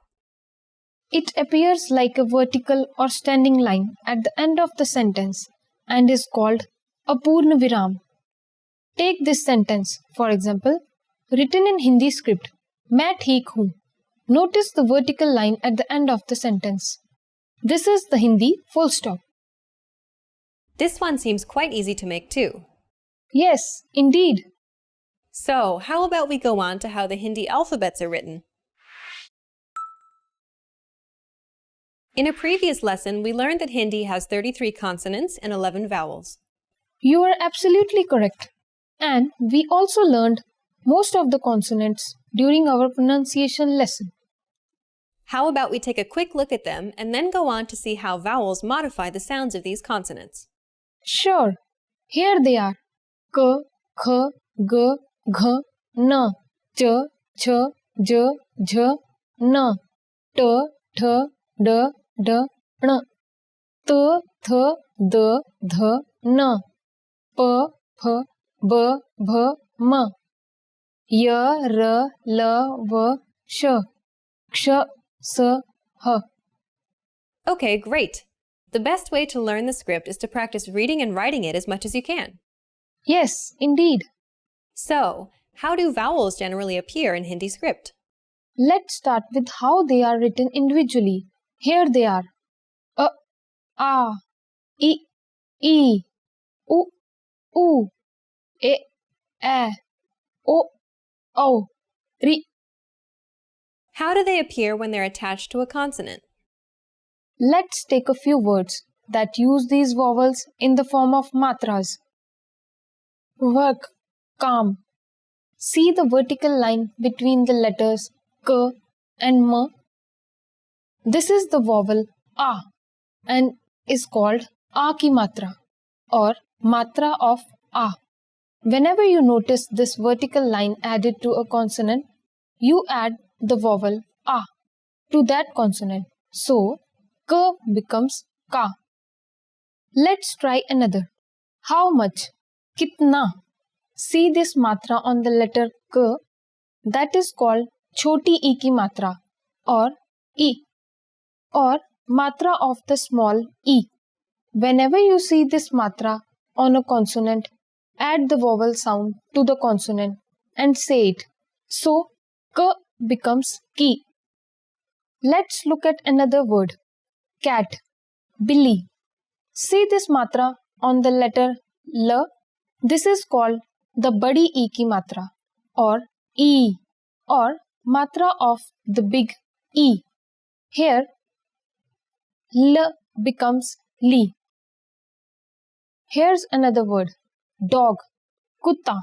It appears like a vertical or standing line at the end of the sentence and is called a Purna Viram. Take this sentence, for example, written in Hindi script, मैं ठीक हूँ. Notice the vertical line at the end of the sentence. This is the Hindi full stop. This one seems quite easy to make too. Yes, indeed. So, how about we go on to how the Hindi alphabets are written? In a previous lesson, we learned that Hindi has 33 consonants and 11 vowels. You are absolutely correct. And we also learned most of the consonants during our pronunciation lesson. How about we take a quick look at them and then go on to see how vowels modify the sounds of these consonants? Sure. Here they are. K, kh, g, gh, n, ch, ch, j, jh, n, t, th, d, d, n, t, th, d, th, n, p, ph, b, bh, m, y, r, l, v, sh, ksh, s, h. Okay, great. The best way to learn the script is to practice reading and writing it as much as you can. Yes, indeed. So, how do vowels generally appear in Hindi script? Let's start with how they are written individually. Here they are. A, I, u, u, e, o, ri. How do they appear when they're attached to a consonant? Let's take a few words. that use these vowels in the form of matras. Work, काम. See the vertical line between the letters k and m. This is the vowel a and is called a ki matra or matra of a. Whenever you notice this vertical line added to a consonant, you add the vowel a to that consonant. So, k becomes ka. Let's try another. How much? Kitna? See this matra on the letter k? That is called choti e ki matra or e or matra of the small e. Whenever you see this matra on a consonant, add the vowel sound to the consonant and say it. So, k becomes ki. Let's look at another word. Cat, billy. See this matra on the letter l? This is called the badi e ki matra or e or matra of the big e. Here, l becomes li. Here's another word. Dog, kutta.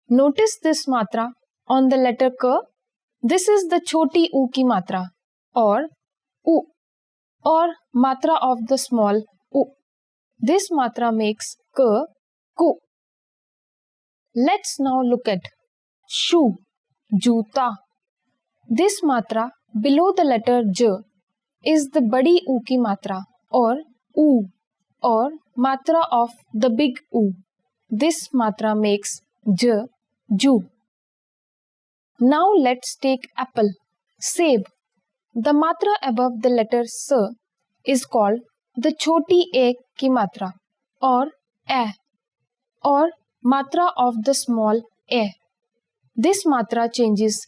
Notice this matra on the letter k. This is the choti u ki matra or u or matra of the small u. This matra makes k, ku. Let's now look at shoe, juta. This matra below the letter j is the badi u ki matra or u or matra of the big u. This matra makes j, ju. Now let's take apple, seb. The matra above the letter s is called the choti a ki matra or a or matra of the small a. This matra changes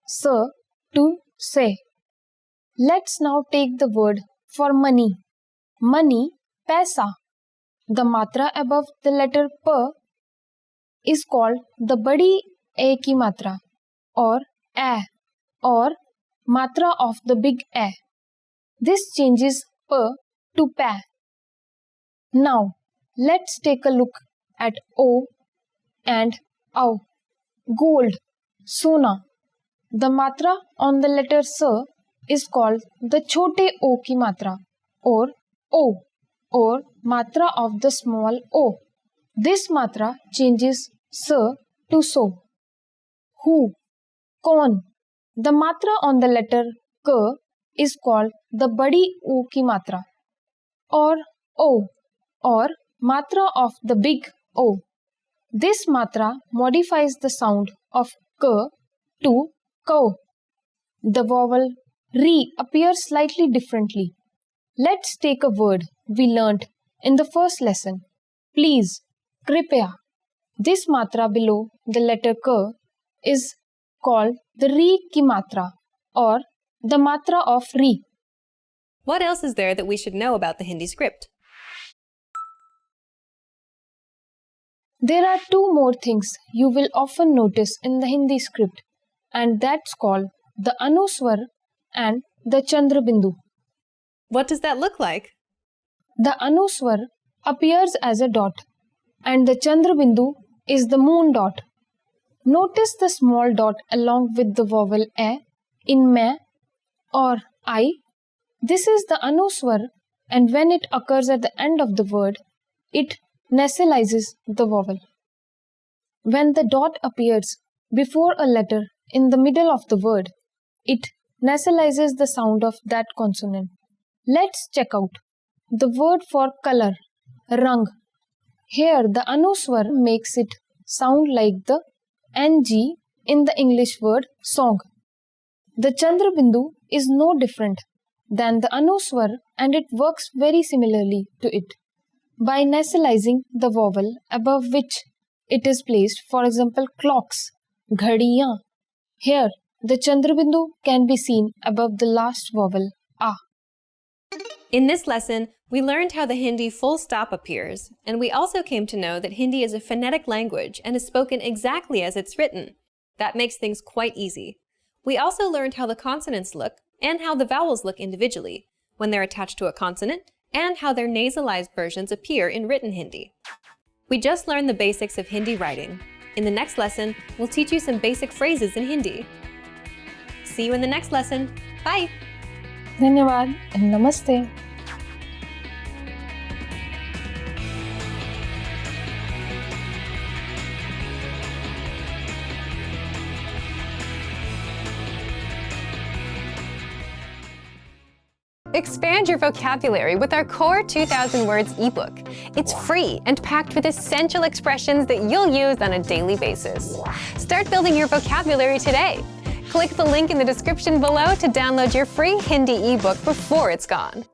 s to se. Let's now take the word for money. Money, paisa. The matra above the letter p is called the badi a ki matra or a or matra of the big a. This changes p to pa. Now, let's take a look at o and au. Gold, sona. The matra on the letter s is called the chote o ki matra or o or matra of the small o. This matra changes s to so. Who, कौन. The matra on the letter k is called the badi u ki matra or o or matra of the big o. This matra modifies the sound of k to ko. The vowel ri appears slightly differently. Let's take a word we learnt in the first lesson. Please, kripya. This matra below the letter k is called the ri ki matra or the matra of ri. What else is there that we should know about the Hindi script? There are two more things you will often notice in the Hindi script, and that's called the Anuswar and the Chandrabindu. What does that look like? The Anuswar appears as a dot, and the Chandrabindu is the moon dot. Notice the small dot along with the vowel a in मैं or I. This is the Anuswar, and when it occurs at the end of the word, it nasalizes the vowel. When the dot appears before a letter in the middle of the word, it nasalizes the sound of that consonant. Let's check out the word for color, rang. Here the Anuswar makes it sound like the ng in the English word song. The Chandrabindu is no different than the Anuswar, and it works very similarly to it by nasalizing the vowel above which it is placed. For example, clocks, ghadiyan. Here, the Chandrabindu can be seen above the last vowel, a. In this lesson, we learned how the Hindi full stop appears, and we also came to know that Hindi is a phonetic language and is spoken exactly as it's written. That makes things quite easy. We also learned how the consonants look and how the vowels look individually when they're attached to a consonant and how their nasalized versions appear in written Hindi. We just learned the basics of Hindi writing. In the next lesson, we'll teach you some basic phrases in Hindi. See you in the next lesson. Bye! धन्यवाद and namaste. Expand your vocabulary with our Core 2000 Words ebook. It's free and packed with essential expressions that you'll use on a daily basis. Start building your vocabulary today. Click the link in the description below to download your free Hindi ebook before it's gone.